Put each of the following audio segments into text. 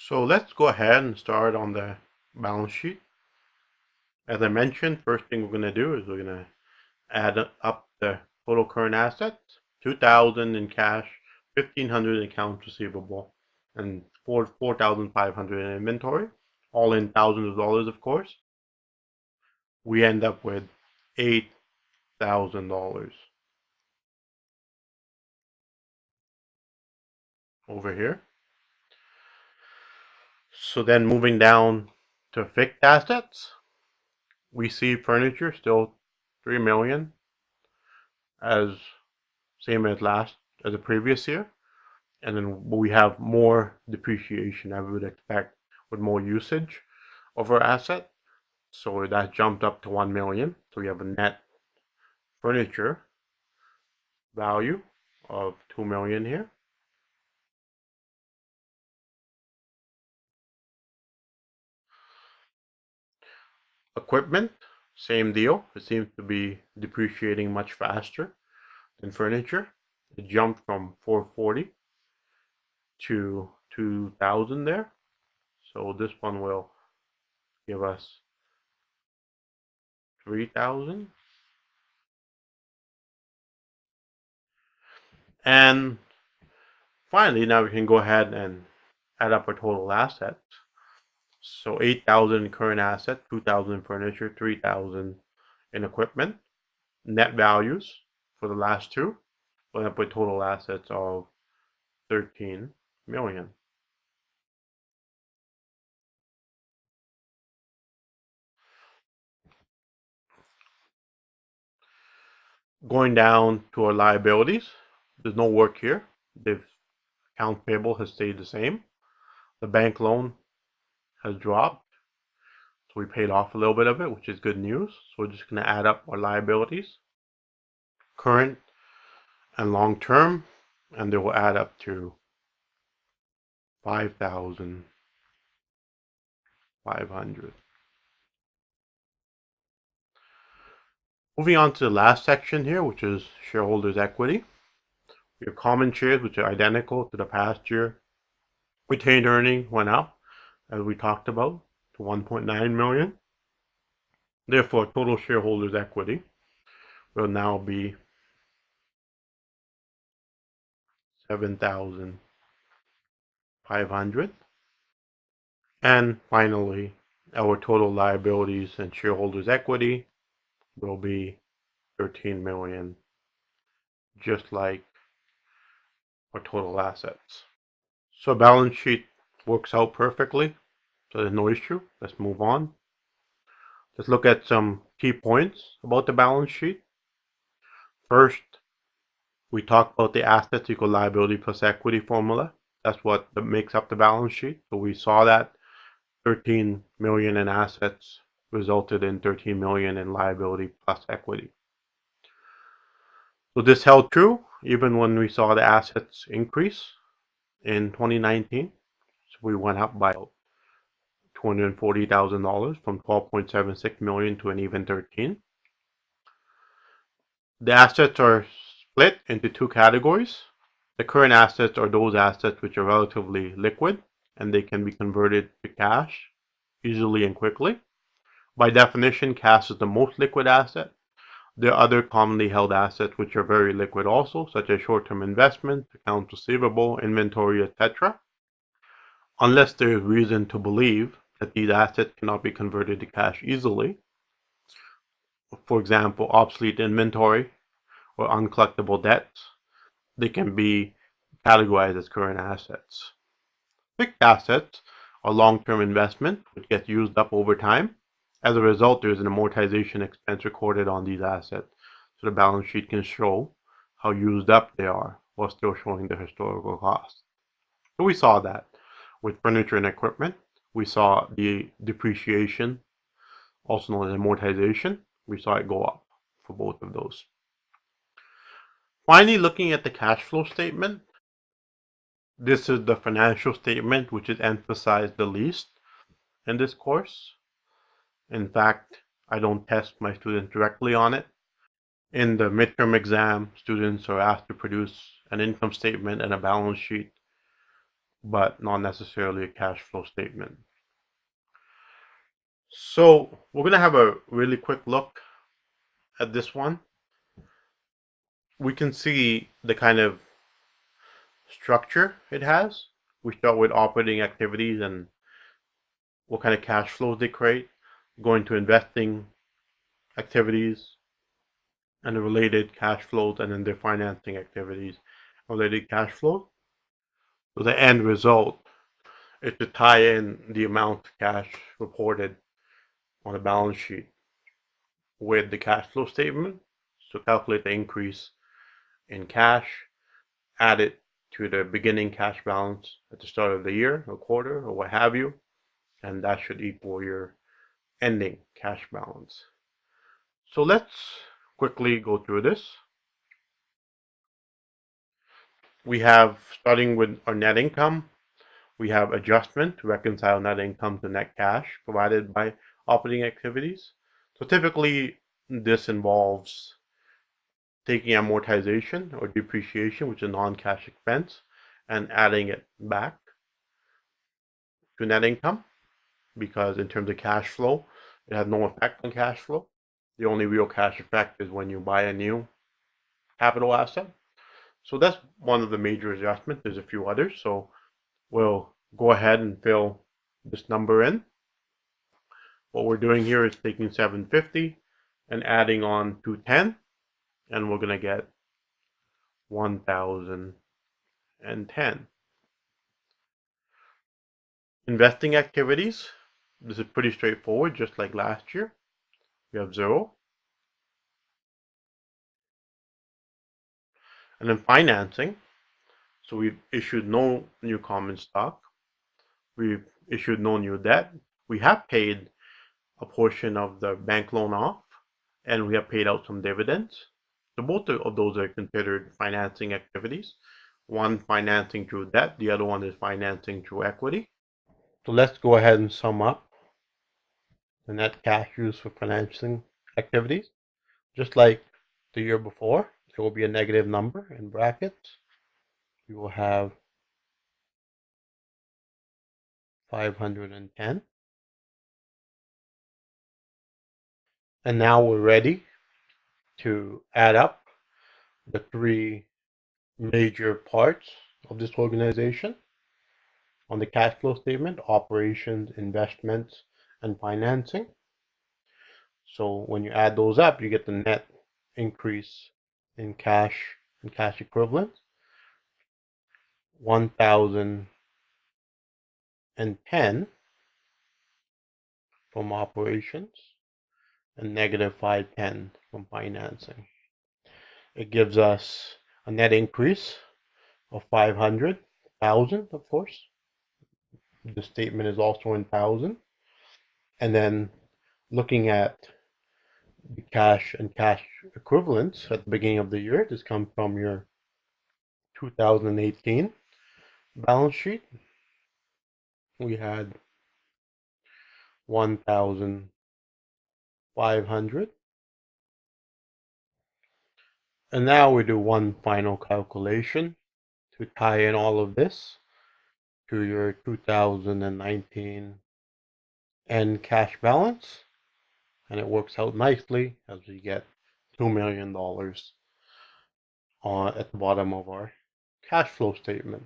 So let's go ahead and start on the balance sheet. As I mentioned, first thing we're going to do is we're going to add up the total current assets, 2,000 in cash, 1,500 in accounts receivable, and 4,500 in inventory, all in thousands of dollars, of course. We end up with $8,000 over here. So then moving down to fixed assets, we see furniture still 3 million, as same as the previous year. And then we have more depreciation as we would expect with more usage of our asset. So that jumped up to 1 million. So we have a net furniture value of 2 million here. Equipment, same deal. It seems to be depreciating much faster than furniture. It jumped from 440 to 2,000 there. So this one will give us 3,000. And finally, now we can go ahead and add up our total assets. So 8,000 in current asset, 2,000 in furniture, 3,000 in equipment. Net values for the last two. We'll end up with total assets of 13 million. Going down to our liabilities, there's no work here. The account payable has stayed the same. The bank loan has dropped. So we paid off a little bit of it, which is good news. So we're just going to add up our liabilities, current and long term, and they will add up to 5,500. Moving on to the last section here, which is shareholders' equity. Your common shares, which are identical to the past year. Retained earnings went up, as we talked about, to 1.9 million. Therefore, total shareholders' equity will now be 7,500. And finally, our total liabilities and shareholders' equity will be 13 million, just like our total assets. So balance sheet works out perfectly, so there's no issue. Let's move on. Let's look at some key points about the balance sheet. First, we talked about the assets equal liability plus equity formula. That's what makes up the balance sheet. So we saw that 13 million in assets resulted in 13 million in liability plus equity. So this held true even when we saw the assets increase in 2019. So we went up by $240,000 from 12.76 million to an even 13. The assets are split into two categories. The current assets are those assets which are relatively liquid and they can be converted to cash easily and quickly. By definition, cash is the most liquid asset. There are other commonly held assets which are very liquid also, such as short-term investments, accounts receivable, inventory, etc. Unless there is reason to believe that these assets cannot be converted to cash easily. For example, obsolete inventory or uncollectible debts, they can be categorized as current assets. Fixed assets are long-term investment which gets used up over time. As a result, there is an amortization expense recorded on these assets, so the balance sheet can show how used up they are while still showing the historical cost. So we saw that with furniture and equipment. We saw the depreciation, also known as amortization. We saw it go up for both of those. Finally, looking at the cash flow statement, this is the financial statement which is emphasized the least in this course. In fact, I don't test my students directly on it. In the midterm exam, students are asked to produce an income statement and a balance sheet but not necessarily a cash flow statement. So we're going to have a really quick look at this one. We can see the kind of structure it has. We start with operating activities and what kind of cash flows they create, going to investing activities and the related cash flows, and then their financing activities, related cash flows. So the end result is to tie in the amount of cash reported on the balance sheet with the cash flow statement. So calculate the increase in cash, add it to the beginning cash balance at the start of the year or quarter or what have you, and that should equal your ending cash balance. So let's quickly go through this. We have, starting with our net income, we have adjustment to reconcile net income to net cash provided by operating activities. So typically this involves taking amortization or depreciation, which is a non-cash expense, and adding it back to net income, because in terms of cash flow, it has no effect on cash flow. The only real cash effect is when you buy a new capital asset. So that's one of the major adjustments. There's a few others. So we'll go ahead and fill this number in. What we're doing here is taking 750 and adding on 210, and we're going to get 1010. Investing activities. This is pretty straightforward, just like last year. We have 0. And then financing. So we've issued no new common stock. We've issued no new debt. We have paid a portion of the bank loan off, and we have paid out some dividends. So both of those are considered financing activities. One financing through debt, the other one is financing through equity. So let's go ahead and sum up the net cash used for financing activities. Just like the year before, there will be a negative number in brackets. We will have 510. And now we're ready to add up the three major parts of this organization on the cash flow statement: operations, investments, and financing. So when you add those up, you get the net increase in cash and cash equivalents, 1,010 from operations and negative 510 from financing. It gives us a net increase of 500,000, of course. The statement is also in thousand. And then looking at the cash and cash equivalents at the beginning of the year, this comes from your 2018 balance sheet. We had 1,500. And now we do one final calculation to tie in all of this to your 2019 end cash balance. And it works out nicely as we get $2 million at the bottom of our cash flow statement.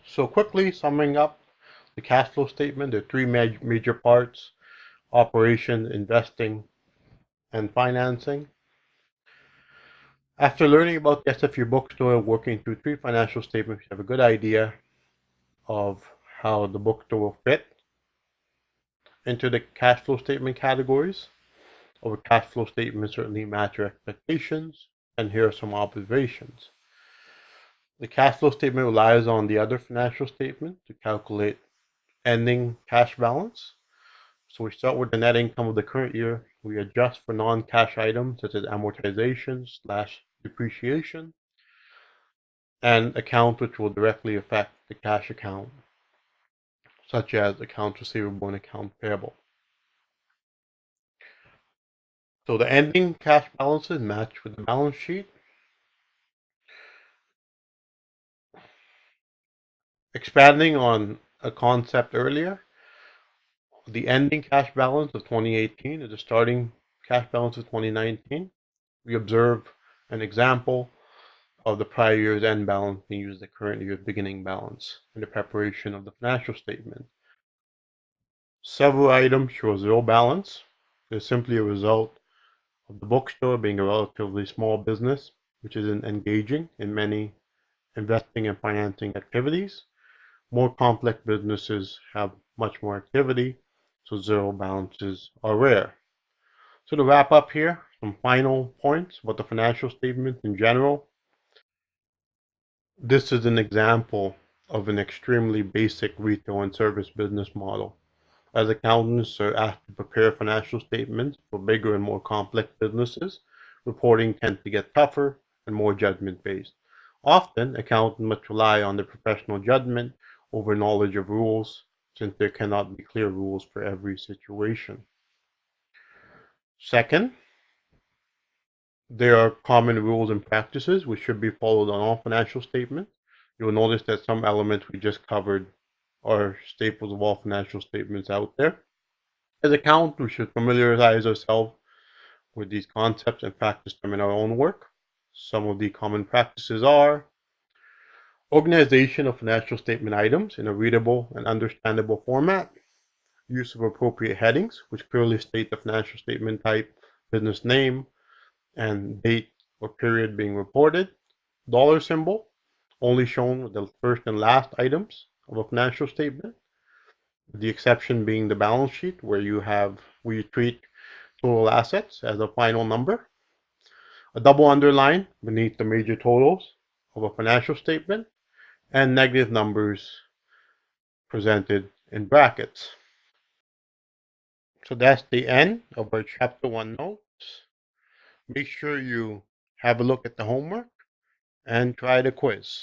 So quickly summing up the cash flow statement, there are three major parts: operation, investing, and financing. After learning about the SFU bookstore and working through three financial statements, you have a good idea of how the bookstore will fit into the cash flow statement categories. Our cash flow statements certainly match your expectations, and here are some observations. The cash flow statement relies on the other financial statement to calculate ending cash balance. So we start with the net income of the current year. We adjust for non-cash items such as amortization/depreciation and accounts which will directly affect the cash account, such as accounts receivable and accounts payable. So the ending cash balances match with the balance sheet. Expanding on a concept earlier, the ending cash balance of 2018 is the starting cash balance of 2019. We observe an example of the prior year's end balance being used as the current year's beginning balance in the preparation of the financial statement. Several items show zero balance. It's simply a result of the bookstore being a relatively small business, which isn't engaging in many investing and financing activities. More complex businesses have much more activity, so zero balances are rare. So to wrap up here, some final points about the financial statements in general. This is an example of an extremely basic retail and service business model. As accountants are asked to prepare financial statements for bigger and more complex businesses, reporting tends to get tougher and more judgment-based. Often, accountants must rely on their professional judgment over knowledge of rules, since there cannot be clear rules for every situation. Second, there are common rules and practices which should be followed on all financial statements. You'll notice that some elements we just covered are staples of all financial statements out there. As accountants, we should familiarize ourselves with these concepts and practice them in our own work. Some of the common practices are organization of financial statement items in a readable and understandable format, use of appropriate headings, which clearly state the financial statement type, business name, and date or period being reported, dollar symbol, only shown with the first and last items of a financial statement, the exception being the balance sheet, where you treat total assets as a final number, a double underline beneath the major totals of a financial statement, and negative numbers presented in brackets. So that's the end of our chapter 1 notes. Make sure you have a look at the homework and try the quiz.